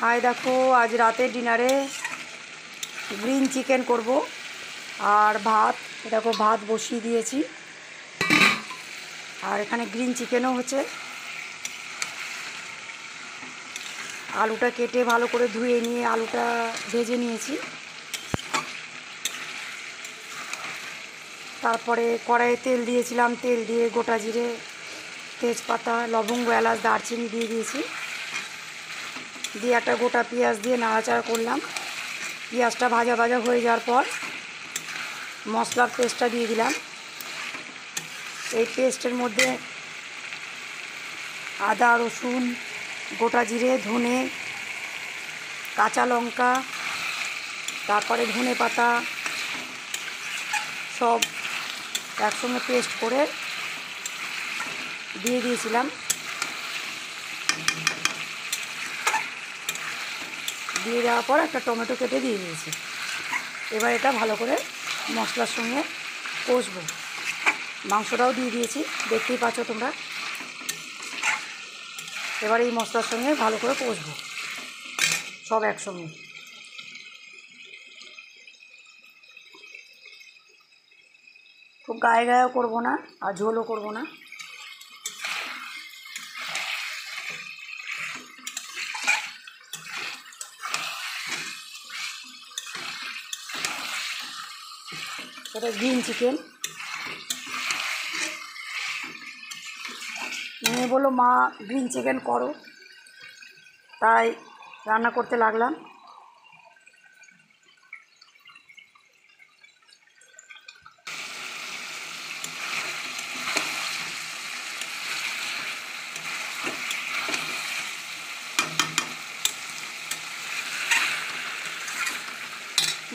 हाय देखो आज राते डिनारे ग्रीन चिकेन करब और भात देखो भात बसिए दिएছি और एखाने ग्रीन चिकेनও হচ্ছে। आलूटा केटे भालो करे धुए निए आलूटा भेजे निएছি। तारपरे कड़ाइए तेल दिएছিলাম, तेल दिए गोटा जिरे तेजपाता लवंग एलाच दारचिनी दिए दिएছি। দিয়ে একটা গোটা পেঁয়াজ দিয়ে নাড়াচাড়া করলাম। পেঁয়াজটা ভাজা ভাজা হয়ে যাওয়ার পর মশলার পেস্টটা দিয়ে দিলাম। এই পেস্টের মধ্যে আদা রসুন গোটা জিরে ধনে কাঁচা লঙ্কা তারপরে ধনে পাতা সব একসঙ্গে পেস্ট করে দিয়ে দিয়েছিলাম। দিয়ে দেওয়ার পর একটা টমেটো কেটে দিয়ে দিয়েছি। এবার এটা ভালো করে মশলার সঙ্গে কষবো। মাংসটাও দিয়ে দিয়েছি, দেখতেই পাচ্ছ তোমরা। এবার এই মশলার সঙ্গে ভালো করে কষবো সব একসঙ্গে। খুব গায়ে গায়েও করবো না আর ঝোলও করবো না। এটা গ্রিন চিকেন। মেয়ে বললো মা গ্রিন চিকেন করো, তাই রান্না করতে লাগলাম।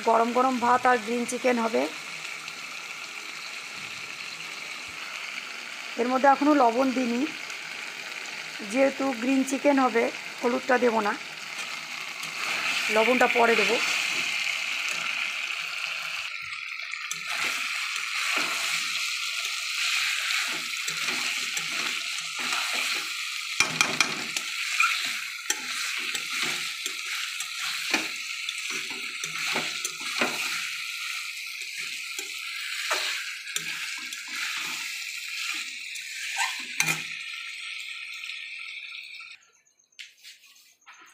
গরম গরম ভাত আর গ্রিন চিকেন হবে। এর মধ্যে এখনও লবণ দিইনি, যেহেতু গ্রিন চিকেন হবে হলুদটা দেবো না, লবণটা পরে দেবো।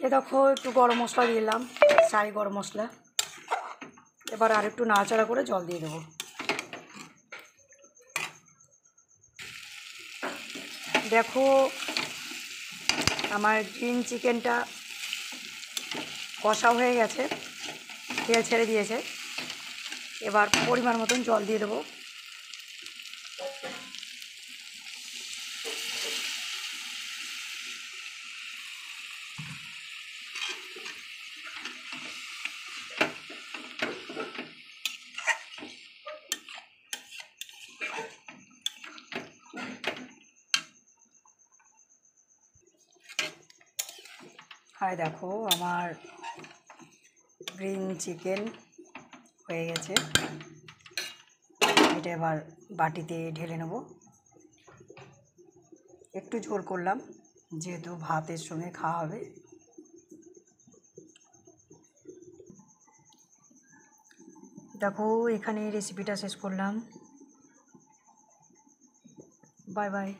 এ দেখো একটু গরম মশলা দিলাম, চাই গরম মশলা। এবার আর একটু নাড়াচাড়া করে জল দিয়ে দেবো। দেখো আমার গ্রিন চিকেনটা কষা হয়ে গেছে, তেল ছেড়ে দিয়েছে। এবার পরিমাণ মতন জল দিয়ে দেবো। হাই দেখো আমার গ্রিন চিকেন হয়ে গেছে। এটা এবার বাটিতে ঢেলে নেব। একটু ঝোল করলাম যেহেতু ভাতের সঙ্গে খাওয়া হবে। দেখো এখানে রেসিপিটা শেষ করলাম। Bye bye.